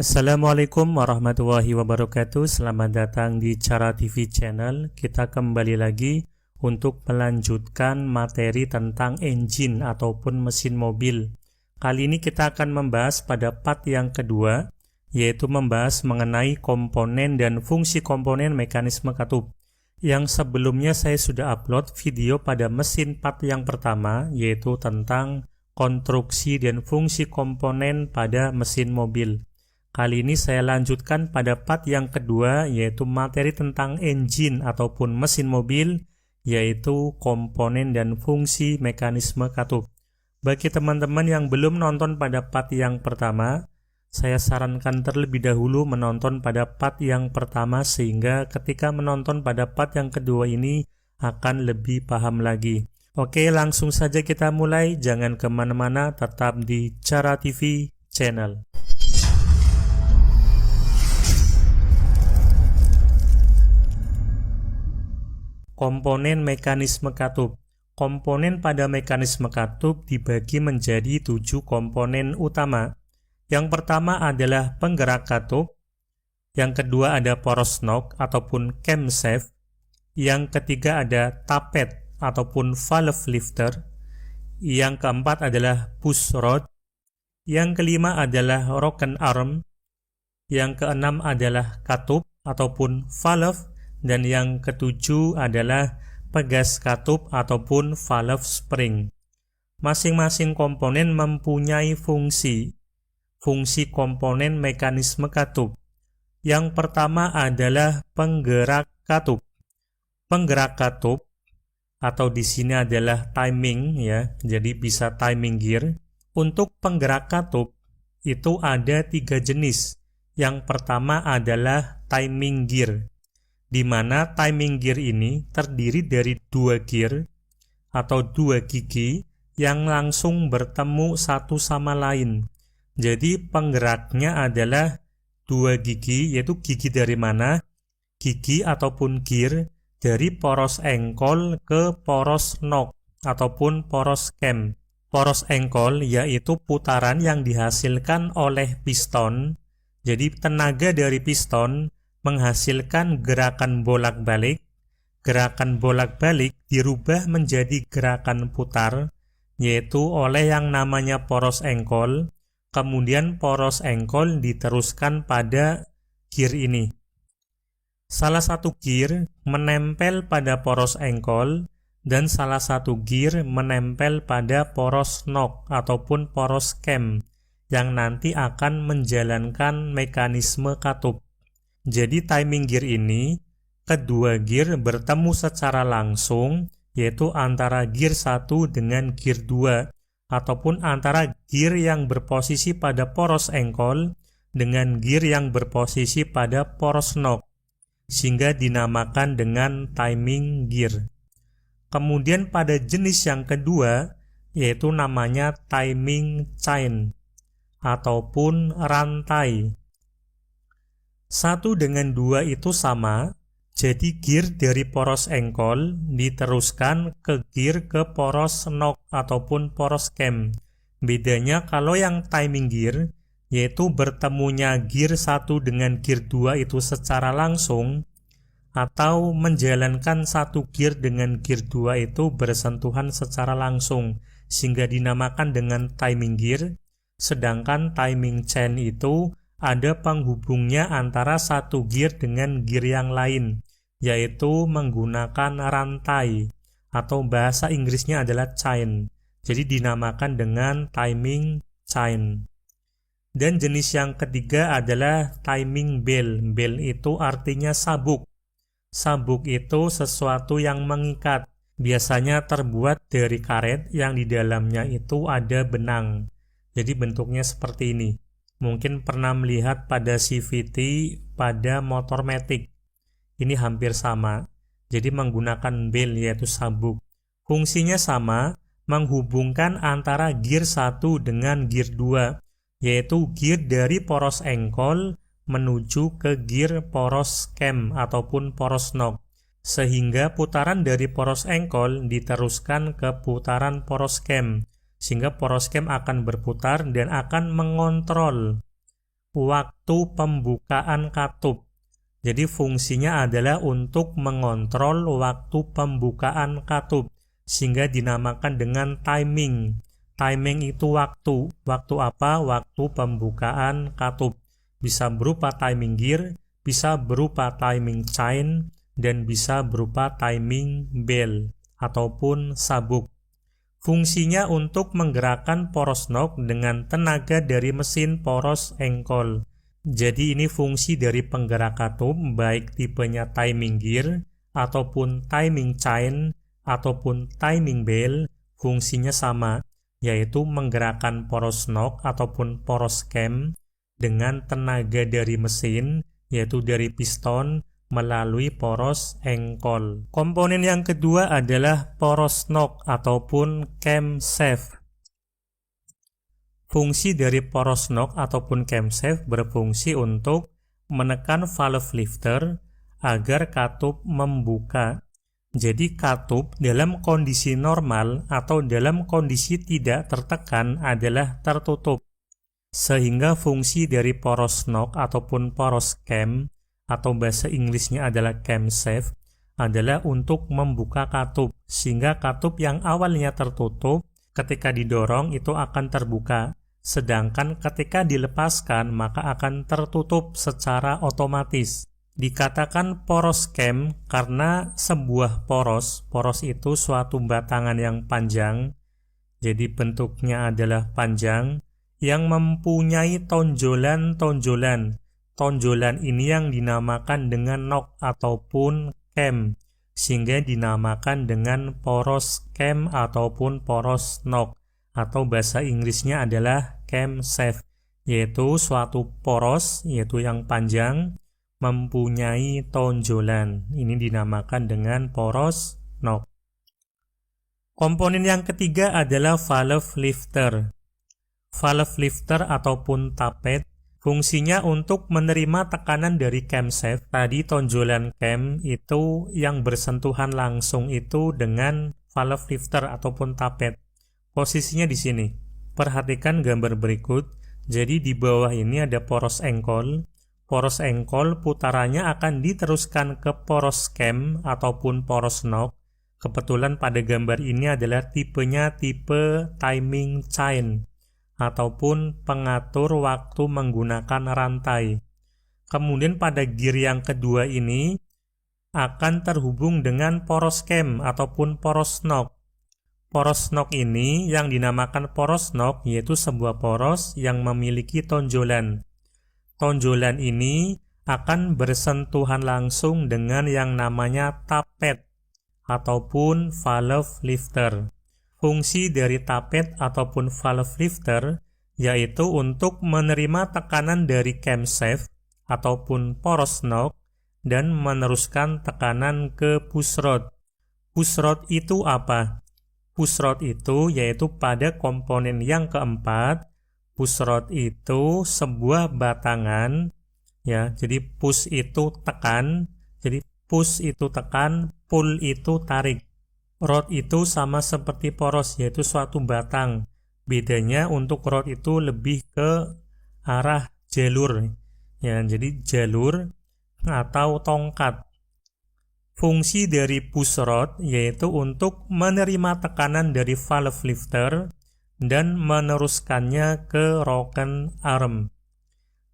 Assalamualaikum warahmatullahi wabarakatuh. Selamat datang di Cara TV Channel. Kita kembali lagi untuk melanjutkan materi tentang engine ataupun mesin mobil. Kali ini kita akan membahas pada part yang kedua, yaitu membahas mengenai komponen dan fungsi komponen mekanisme katup. Yang sebelumnya saya sudah upload video pada mesin part yang pertama, yaitu tentang konstruksi dan fungsi komponen pada mesin mobil. Kali ini saya lanjutkan pada part yang kedua, yaitu materi tentang engine ataupun mesin mobil, yaitu komponen dan fungsi mekanisme katup. Bagi teman-teman yang belum nonton pada part yang pertama, saya sarankan terlebih dahulu menonton pada part yang pertama, sehingga ketika menonton pada part yang kedua ini akan lebih paham lagi. Oke, langsung saja kita mulai. Jangan kemana-mana, tetap di Cara TV Channel. Komponen mekanisme katup. Komponen pada mekanisme katup dibagi menjadi 7 komponen utama. Yang pertama adalah penggerak katup, yang kedua ada poros knock ataupun camshaft, yang ketiga ada tappet ataupun valve lifter, yang keempat adalah push rod, yang kelima adalah rocken arm, yang keenam adalah katup ataupun valve, dan yang ketujuh adalah pegas katup ataupun valve spring. Masing-masing komponen mempunyai fungsi komponen mekanisme katup. Yang pertama adalah penggerak katup. Penggerak katup atau di sini adalah timing ya, jadi bisa timing gear. Untuk penggerak katup itu ada 3 jenis. Yang pertama adalah timing gear, di mana timing gear ini terdiri dari 2 gear atau 2 gigi yang langsung bertemu satu sama lain. Jadi penggeraknya adalah 2 gigi, yaitu gigi dari mana? Gigi ataupun gear dari poros engkol ke poros knock ataupun poros cam. Poros engkol yaitu putaran yang dihasilkan oleh piston. Jadi tenaga dari piston menghasilkan gerakan bolak-balik. Gerakan bolak-balik dirubah menjadi gerakan putar, yaitu oleh yang namanya poros engkol. Kemudian poros engkol diteruskan pada gear ini. Salah satu gear menempel pada poros engkol dan salah satu gear menempel pada poros knock ataupun poros cam yang nanti akan menjalankan mekanisme katup. Jadi timing gear ini, kedua gear bertemu secara langsung, yaitu antara gear 1 dengan gear 2, ataupun antara gear yang berposisi pada poros engkol dengan gear yang berposisi pada poros knock, sehingga dinamakan dengan timing gear. Kemudian pada jenis yang kedua, yaitu namanya timing chain, ataupun rantai. 1 dengan 2 itu sama, jadi gear dari poros engkol diteruskan ke gear ke poros knock ataupun poros cam. Bedanya kalau yang timing gear, yaitu bertemunya gear 1 dengan gear 2 itu secara langsung, atau menjalankan satu gear dengan gear 2 itu bersentuhan secara langsung, sehingga dinamakan dengan timing gear. Sedangkan timing chain itu ada penghubungnya antara satu gear dengan gear yang lain, yaitu menggunakan rantai, atau bahasa Inggrisnya adalah chain. Jadi dinamakan dengan timing chain. Dan jenis yang ketiga adalah timing bell. Bell itu artinya sabuk. Sabuk itu sesuatu yang mengikat, biasanya terbuat dari karet yang di dalamnya itu ada benang. Jadi bentuknya seperti ini. Mungkin pernah melihat pada CVT pada motor matic. Ini hampir sama. Jadi menggunakan bell yaitu sabuk. Fungsinya sama, menghubungkan antara gear 1 dengan gear 2, yaitu gear dari poros engkol menuju ke gear poros cam ataupun poros knock. Sehingga putaran dari poros engkol diteruskan ke putaran poros cam. Sehingga poros cam akan berputar dan akan mengontrol waktu pembukaan katup. Jadi fungsinya adalah untuk mengontrol waktu pembukaan katup, sehingga dinamakan dengan timing. Timing itu waktu. Waktu apa? Waktu pembukaan katup. Bisa berupa timing gear, bisa berupa timing chain, dan bisa berupa timing bell ataupun sabuk. Fungsinya untuk menggerakkan poros nok dengan tenaga dari mesin poros engkol. Jadi ini fungsi dari penggerak katup, baik tipenya timing gear, ataupun timing chain, ataupun timing bell, fungsinya sama, yaitu menggerakkan poros nok ataupun poros cam dengan tenaga dari mesin, yaitu dari piston, melalui poros engkol. Komponen yang kedua adalah poros nok ataupun camshaft. Fungsi dari poros nok ataupun camshaft berfungsi untuk menekan valve lifter agar katup membuka. Jadi katup dalam kondisi normal atau dalam kondisi tidak tertekan adalah tertutup. Sehingga fungsi dari poros nok ataupun poros cam atau bahasa Inggrisnya adalah camshaft adalah untuk membuka katup, sehingga katup yang awalnya tertutup ketika didorong itu akan terbuka, sedangkan ketika dilepaskan maka akan tertutup secara otomatis. Dikatakan poros cam karena sebuah poros itu suatu batangan yang panjang, jadi bentuknya adalah panjang yang mempunyai tonjolan-tonjolan. Tonjolan ini yang dinamakan dengan nok ataupun cam, sehingga dinamakan dengan poros cam ataupun poros nok, atau bahasa Inggrisnya adalah camshaft, yaitu suatu poros, yaitu yang panjang, mempunyai tonjolan. Ini dinamakan dengan poros nok. Komponen yang ketiga adalah valve lifter. Valve lifter ataupun tapet fungsinya untuk menerima tekanan dari camshaft. Tadi tonjolan cam itu yang bersentuhan langsung itu dengan valve lifter ataupun tapet. Posisinya di sini. Perhatikan gambar berikut. Jadi di bawah ini ada poros engkol. Poros engkol putarannya akan diteruskan ke poros cam ataupun poros nok. Kebetulan pada gambar ini adalah tipenya tipe timing chain ataupun pengatur waktu menggunakan rantai. Kemudian pada gear yang kedua ini akan terhubung dengan poros cam ataupun poros nok. Poros nok ini yang dinamakan poros nok yaitu sebuah poros yang memiliki tonjolan. Tonjolan ini akan bersentuhan langsung dengan yang namanya tapet ataupun valve lifter. Fungsi dari tapet ataupun valve lifter yaitu untuk menerima tekanan dari camshaft ataupun poros nok dan meneruskan tekanan ke pushrod. Pushrod itu apa? Pushrod itu yaitu pada komponen yang keempat. Pushrod itu sebuah batangan, ya. Jadi push itu tekan, jadi push itu tekan, pull itu tarik. Rod itu sama seperti poros, yaitu suatu batang. Bedanya untuk rod itu lebih ke arah jalur, ya. Jadi jalur atau tongkat. Fungsi dari push rod yaitu untuk menerima tekanan dari valve lifter dan meneruskannya ke rocken arm.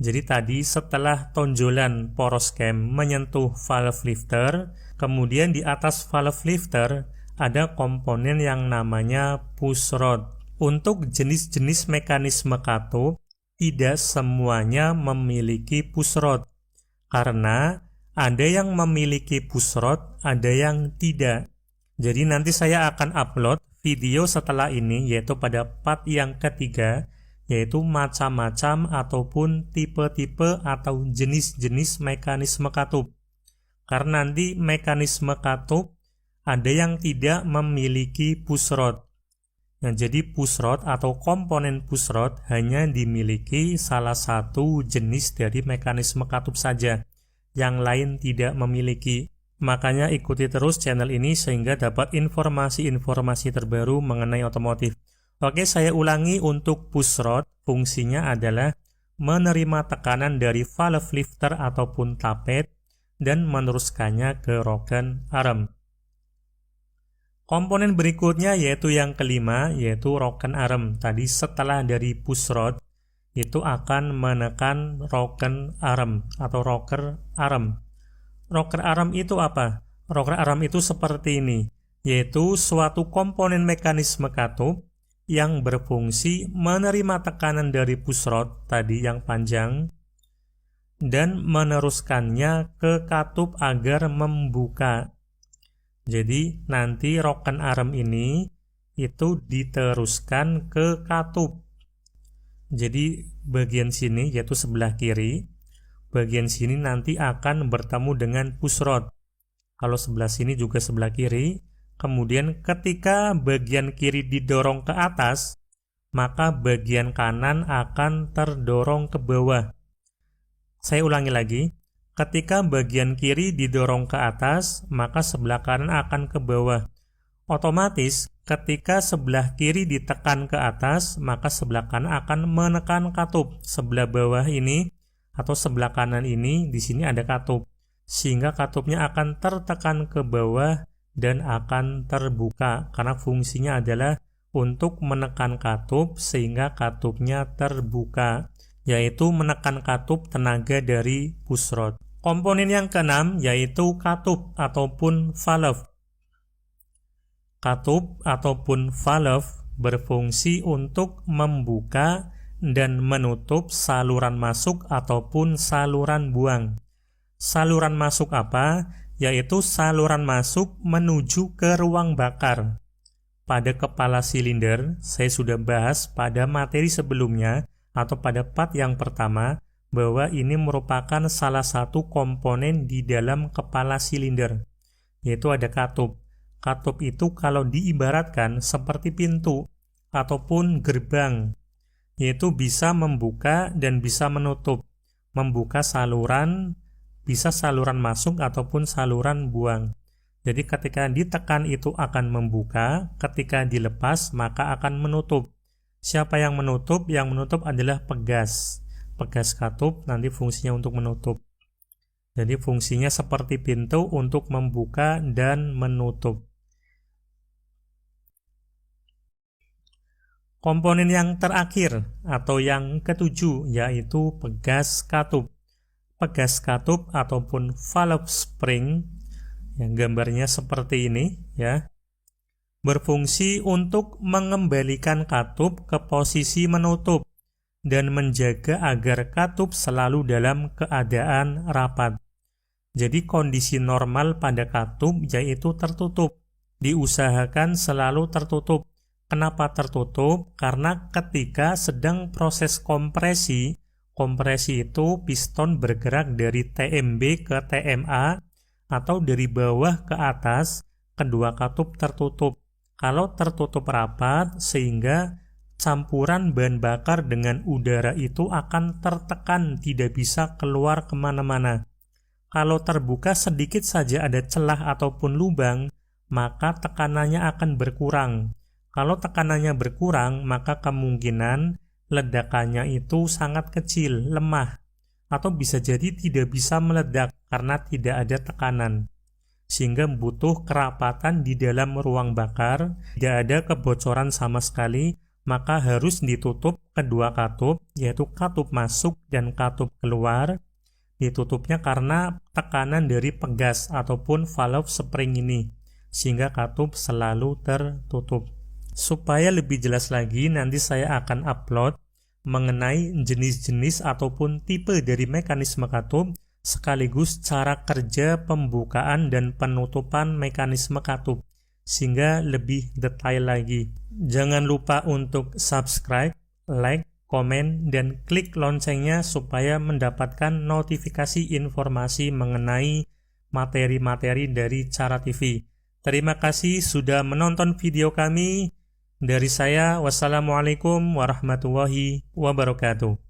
Jadi tadi setelah tonjolan poros cam menyentuh valve lifter, kemudian di atas valve lifter ada komponen yang namanya push rod. Untuk jenis-jenis mekanisme katup, tidak semuanya memiliki push rod. Karena ada yang memiliki push rod, ada yang tidak. Jadi nanti saya akan upload video setelah ini, yaitu pada part yang ketiga, yaitu macam-macam ataupun tipe-tipe atau jenis-jenis mekanisme katup. Karena nanti mekanisme katup ada yang tidak memiliki push rod. Nah, jadi push rod atau komponen push rod hanya dimiliki salah satu jenis dari mekanisme katup saja. Yang lain tidak memiliki. Makanya ikuti terus channel ini sehingga dapat informasi-informasi terbaru mengenai otomotif. Oke, saya ulangi untuk push rod. Fungsinya adalah menerima tekanan dari valve lifter ataupun tapet dan meneruskannya ke rocken arm. Komponen berikutnya yaitu yang kelima, yaitu rocken arm. Tadi setelah dari push rod, itu akan menekan rocken arm atau rocker arm. Rocker arm itu apa? Rocker arm itu seperti ini, yaitu suatu komponen mekanisme katup yang berfungsi menerima tekanan dari push rod tadi yang panjang dan meneruskannya ke katup agar membuka. Jadi nanti rocken arm ini itu diteruskan ke katup. Jadi bagian sini yaitu sebelah kiri, bagian sini nanti akan bertemu dengan push rod. Kalau sebelah sini juga sebelah kiri, kemudian ketika bagian kiri didorong ke atas, maka bagian kanan akan terdorong ke bawah. Saya ulangi lagi. Ketika bagian kiri didorong ke atas, maka sebelah kanan akan ke bawah. Otomatis, ketika sebelah kiri ditekan ke atas, maka sebelah kanan akan menekan katup. Sebelah bawah ini atau sebelah kanan ini, di sini ada katup. Sehingga katupnya akan tertekan ke bawah dan akan terbuka. Karena fungsinya adalah untuk menekan katup sehingga katupnya terbuka, yaitu menekan katup tenaga dari push rod. Komponen yang keenam yaitu katup ataupun valve. Katup ataupun valve berfungsi untuk membuka dan menutup saluran masuk ataupun saluran buang. Saluran masuk apa? Yaitu saluran masuk menuju ke ruang bakar. Pada kepala silinder, saya sudah bahas pada materi sebelumnya atau pada part yang pertama, bahwa ini merupakan salah satu komponen di dalam kepala silinder, yaitu ada katup. Katup itu kalau diibaratkan seperti pintu ataupun gerbang, yaitu bisa membuka dan bisa menutup. Membuka saluran, bisa saluran masuk ataupun saluran buang. Jadi ketika ditekan itu akan membuka, ketika dilepas maka akan menutup. Siapa yang menutup? Yang menutup adalah pegas. Pegas katup nanti fungsinya untuk menutup. Jadi fungsinya seperti pintu untuk membuka dan menutup. Komponen yang terakhir atau yang ketujuh yaitu pegas katup. Pegas katup ataupun valve spring, yang gambarnya seperti ini ya, berfungsi untuk mengembalikan katup ke posisi menutup dan menjaga agar katup selalu dalam keadaan rapat. Jadi kondisi normal pada katup yaitu tertutup. Diusahakan selalu tertutup. Kenapa tertutup? Karena ketika sedang proses kompresi itu piston bergerak dari TMB ke TMA atau dari bawah ke atas, kedua katup tertutup. Kalau tertutup rapat sehingga campuran bahan bakar dengan udara itu akan tertekan, tidak bisa keluar kemana-mana. Kalau terbuka sedikit saja ada celah ataupun lubang, maka tekanannya akan berkurang. Kalau tekanannya berkurang, maka kemungkinan ledakannya itu sangat kecil, lemah, atau bisa jadi tidak bisa meledak karena tidak ada tekanan. Sehingga butuh kerapatan di dalam ruang bakar, tidak ada kebocoran sama sekali, maka harus ditutup kedua katup, yaitu katup masuk dan katup keluar. Ditutupnya karena tekanan dari pegas ataupun valve spring ini, sehingga katup selalu tertutup. Supaya lebih jelas lagi, nanti saya akan upload mengenai jenis-jenis ataupun tipe dari mekanisme katup, sekaligus cara kerja pembukaan dan penutupan mekanisme katup, sehingga lebih detail lagi. Jangan lupa untuk subscribe, like, komen, dan klik loncengnya supaya mendapatkan notifikasi informasi mengenai materi-materi dari Cara TV. Terima kasih sudah menonton video kami. Dari saya, wassalamualaikum warahmatullahi wabarakatuh.